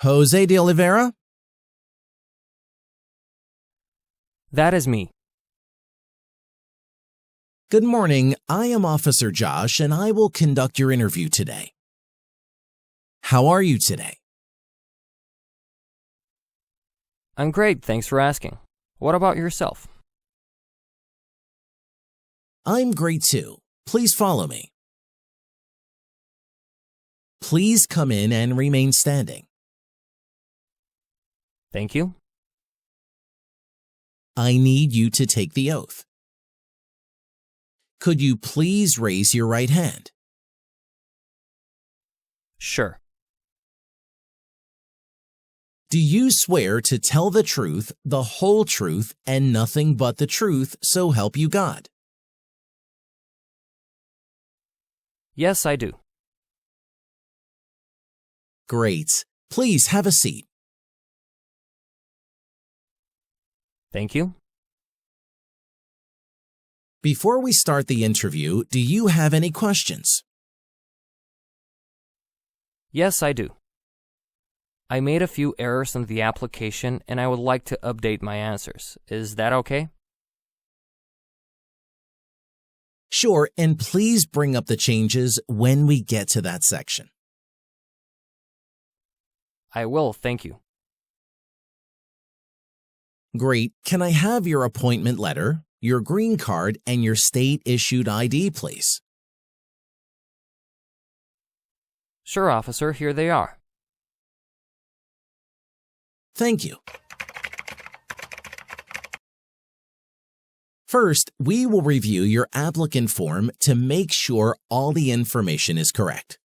Jose de Oliveira? That is me. Good morning. I am Officer Josh, and I will conduct your interview today. How are you today? I'm great, thanks for asking. What about yourself? I'm great too. Please follow me. Please come in and remain standing. Thank you. I need you to take the oath. Could you please raise your right hand? Sure. Do you swear to tell the truth, the whole truth, and nothing but the truth, so help you God? Yes, I do. Great. Please have a seat. Thank you. Before we start the interview, do you have any questions? Yes, I do. I made a few errors in the application and I would like to update my answers. Is that okay? Sure, and please bring up the changes when we get to that section. I will, thank you. Great. Can I have your appointment letter, your green card, and your state-issued ID, please? Sure, officer, here they are. Thank you. First, we will review your applicant form to make sure all the information is correct.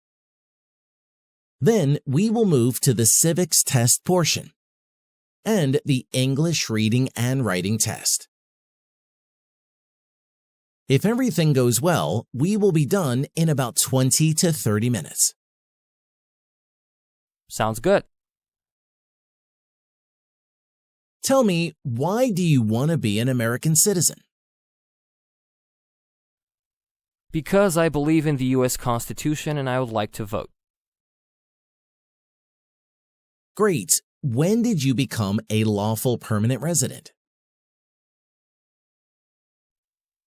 Then, we will move to the civics test portion and the English reading and writing test. If everything goes well, we will be done in about 20 to 30 minutes. Sounds good. Tell me, why do you want to be an American citizen? Because I believe in the U.S. Constitution and I would like to vote. Great. When did you become a lawful permanent resident?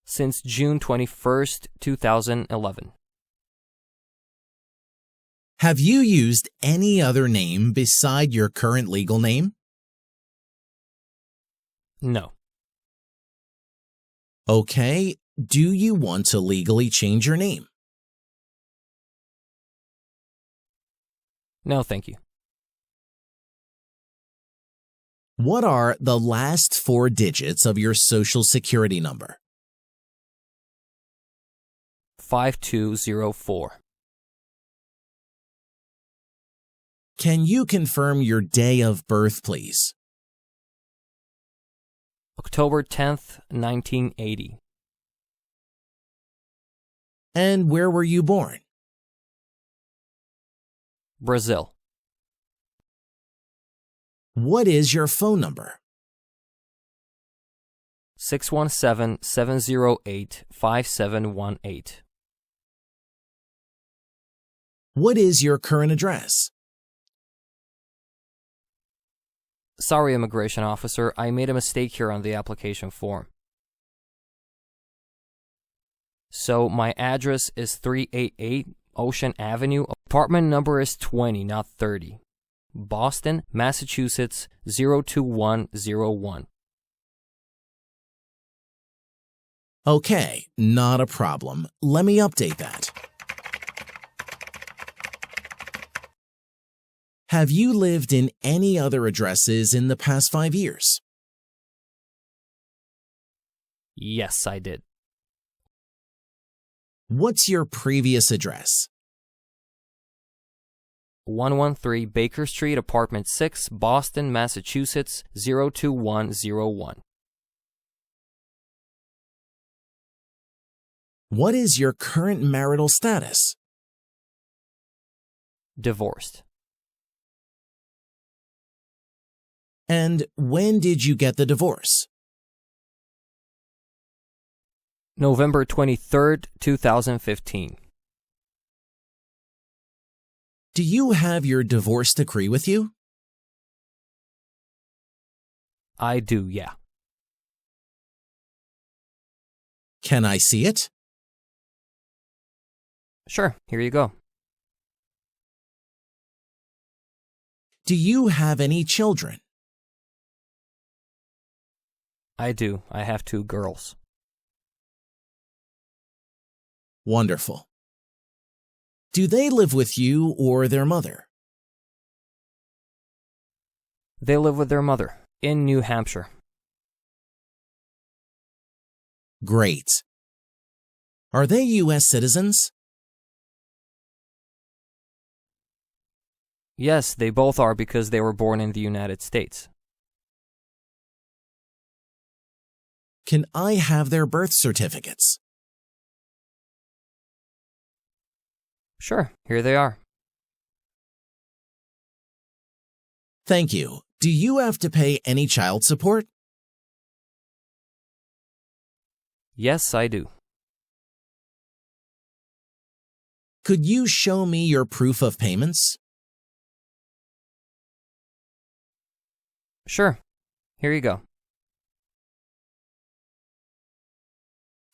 Since June 21st, 2011. Have you used any other name beside your current legal name? No. Okay. Do you want to legally change your name? No, thank you. What are the last 4 digits of your Social Security number? 5204. Can you confirm your day of birth, please? October 10th, 1980. And where were you born? Brazil. What is your phone number? 617-708-5718. What is your current address? Sorry, immigration officer, I made a mistake here on the application form. So my address is 388 Ocean Avenue. Apartment number is 20, not 30. Boston, Massachusetts 02101. Okay, not a problem. Let me update that. Have you lived in any other addresses in the past 5 years? Yes, I did. What's your previous address? 113 Baker Street, Apartment 6, Boston, Massachusetts 02101. What is your current marital status? Divorced. And when did you get the divorce? November 23rd, 2015. Do you have your divorce decree with you? I do, yeah. Can I see it? Sure, here you go. Do you have any children? I do. I have 2 girls. Wonderful. Do they live with you or their mother? They live with their mother in New Hampshire. Great. Are they U.S. citizens? Yes, they both are because they were born in the United States. Can I have their birth certificates? Sure, here they are. Thank you. Do you have to pay any child support? Yes, I do. Could you show me your proof of payments? Sure, here you go.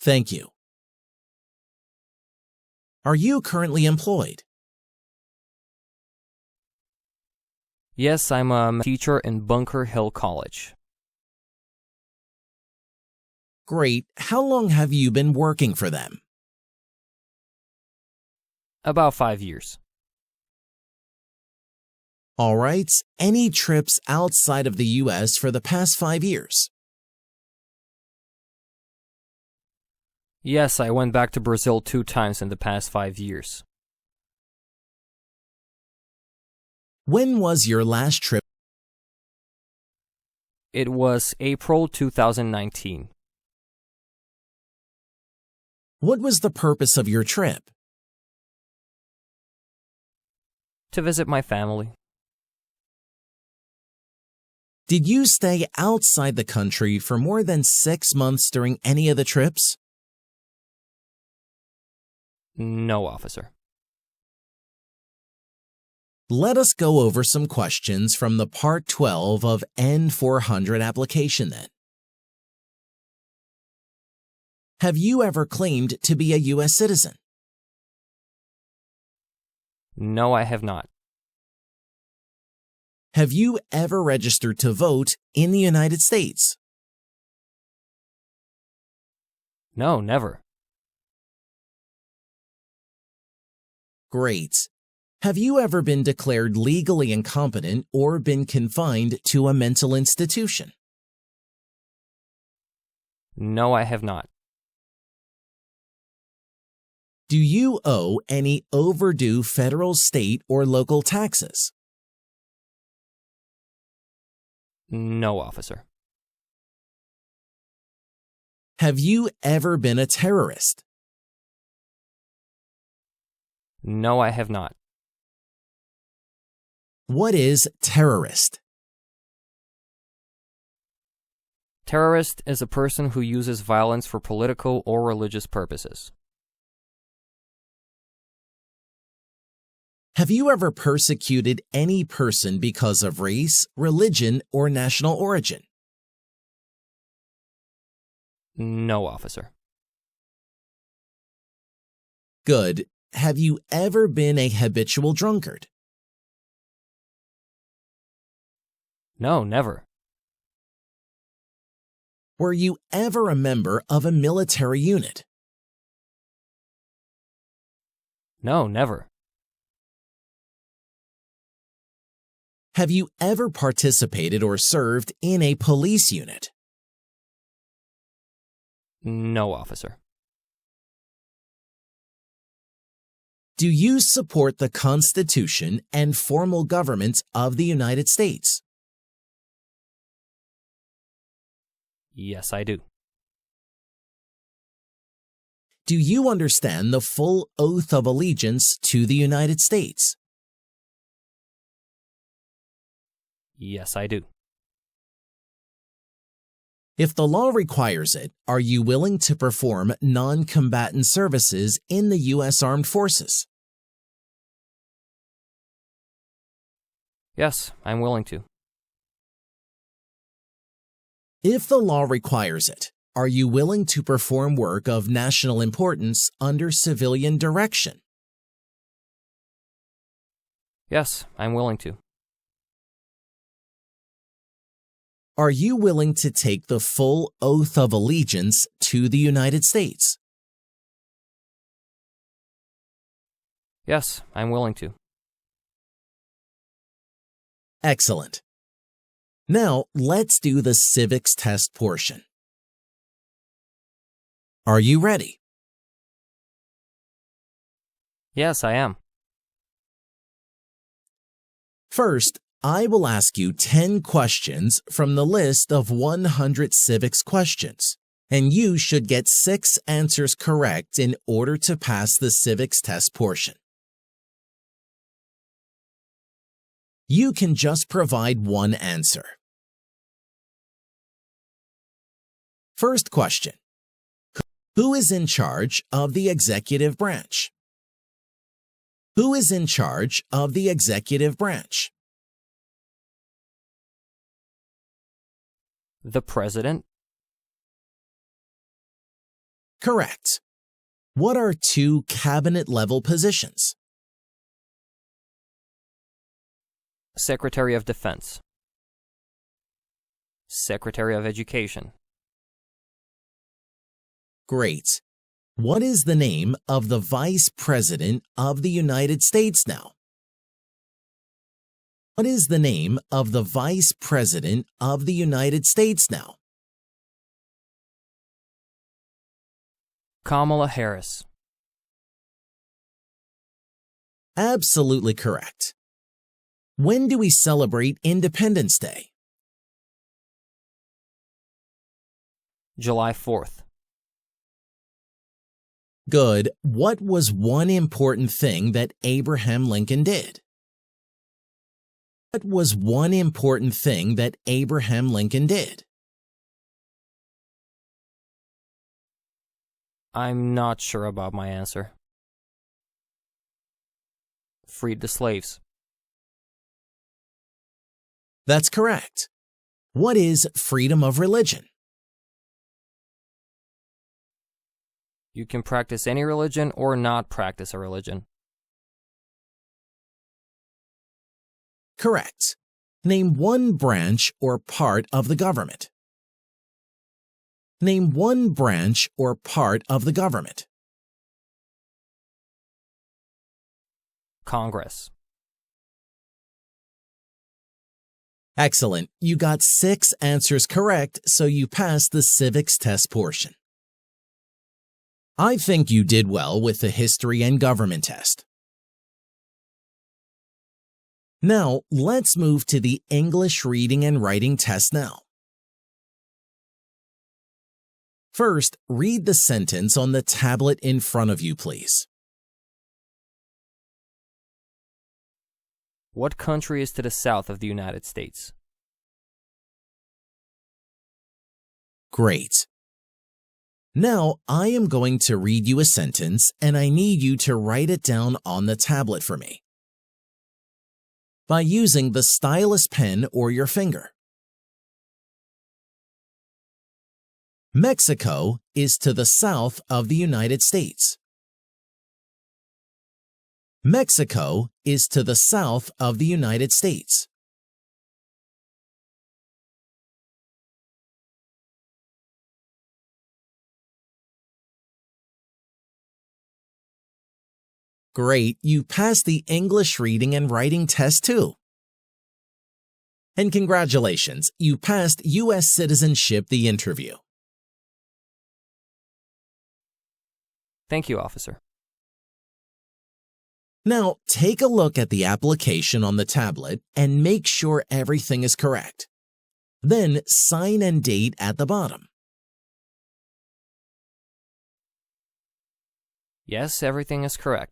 Thank you. Are you currently employed? Yes, I'm a teacher in Bunker Hill College. Great. How long have you been working for them? About 5 years. All right. Any trips outside of the U.S. for the past 5 years? Yes, I went back to Brazil 2 times in the past 5 years. When was your last trip? It was April 2019. What was the purpose of your trip? To visit my family. Did you stay outside the country for more than 6 months during any of the trips? No, officer. Let us go over some questions from the Part 12 of N-400 application then. Have you ever claimed to be a U.S. citizen? No, I have not. Have you ever registered to vote in the United States? No, never. Great. Have you ever been declared legally incompetent or been confined to a mental institution? No, I have not. Do you owe any overdue federal, state, or local taxes? No, officer. Have you ever been a terrorist? No, I have not. What is terrorist? Terrorist is a person who uses violence for political or religious purposes. Have you ever persecuted any person because of race, religion, or national origin? No, officer. Good. Have you ever been a habitual drunkard? No, never. Were you ever a member of a military unit? No, never. Have you ever participated or served in a police unit? No, officer. Do you support the Constitution and formal government of the United States? Yes, I do. Do you understand the full oath of allegiance to the United States? Yes, I do. If the law requires it, are you willing to perform non-combatant services in the U.S. Armed Forces? Yes, I'm willing to. If the law requires it, are you willing to perform work of national importance under civilian direction? Yes, I'm willing to. Are you willing to take the full oath of allegiance to the United States? Yes, I'm willing to. Excellent. Now, let's do the civics test portion. Are you ready? Yes, I am. First, I will ask you 10 questions from the list of 100 civics questions, and you should get 6 answers correct in order to pass the civics test portion. You can just provide one answer. First question. Who is in charge of the executive branch? Who is in charge of the executive branch? The President. Correct. What are 2 cabinet-level positions? Secretary of Defense. Secretary of Education. Great. What is the name of the Vice President of the United States now? What is the name of the Vice President of the United States now? Kamala Harris. Absolutely correct. When do we celebrate Independence Day? July 4th. Good. What was one important thing that Abraham Lincoln did? What was one important thing that Abraham Lincoln did? I'm not sure about my answer. Freed the slaves. That's correct. What is freedom of religion? You can practice any religion or not practice a religion. Correct. Name one branch or part of the government. Name one branch or part of the government. Congress. Excellent. You got 6 answers correct, so you passed the civics test portion. I think you did well with the history and government test. Now, let's move to the English reading and writing test now. First, read the sentence on the tablet in front of you, please. What country is to the south of the United States? Great. Now, I am going to read you a sentence, and I need you to write it down on the tablet for me by using the stylus pen or your finger. Mexico is to the south of the United States. Mexico is to the south of the United States. Great, you passed the English reading and writing test too. And congratulations, you passed US Citizenship the interview. Thank you, officer. Now, take a look at the application on the tablet and make sure everything is correct. Then sign and date at the bottom. Yes, everything is correct.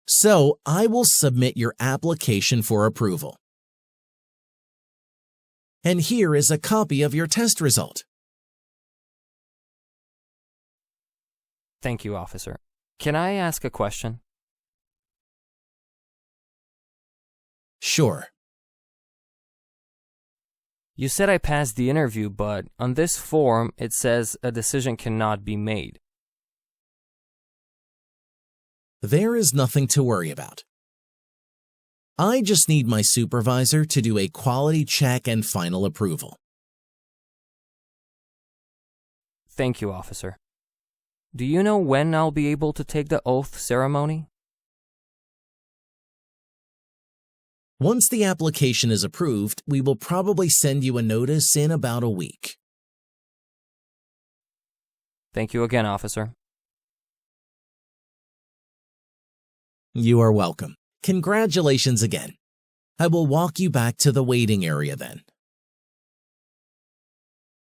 So, I will submit your application for approval. And here is a copy of your test result. Thank you, officer. Can I ask a question? Sure. You said I passed the interview, but on this form it says a decision cannot be made. There is nothing to worry about. I just need my supervisor to do a quality check and final approval. Thank you, officer. Do you know when I'll be able to take the oath ceremony? Once the application is approved, we will probably send you a notice in about a week. Thank you again, officer. You are welcome. Congratulations again. I will walk you back to the waiting area then.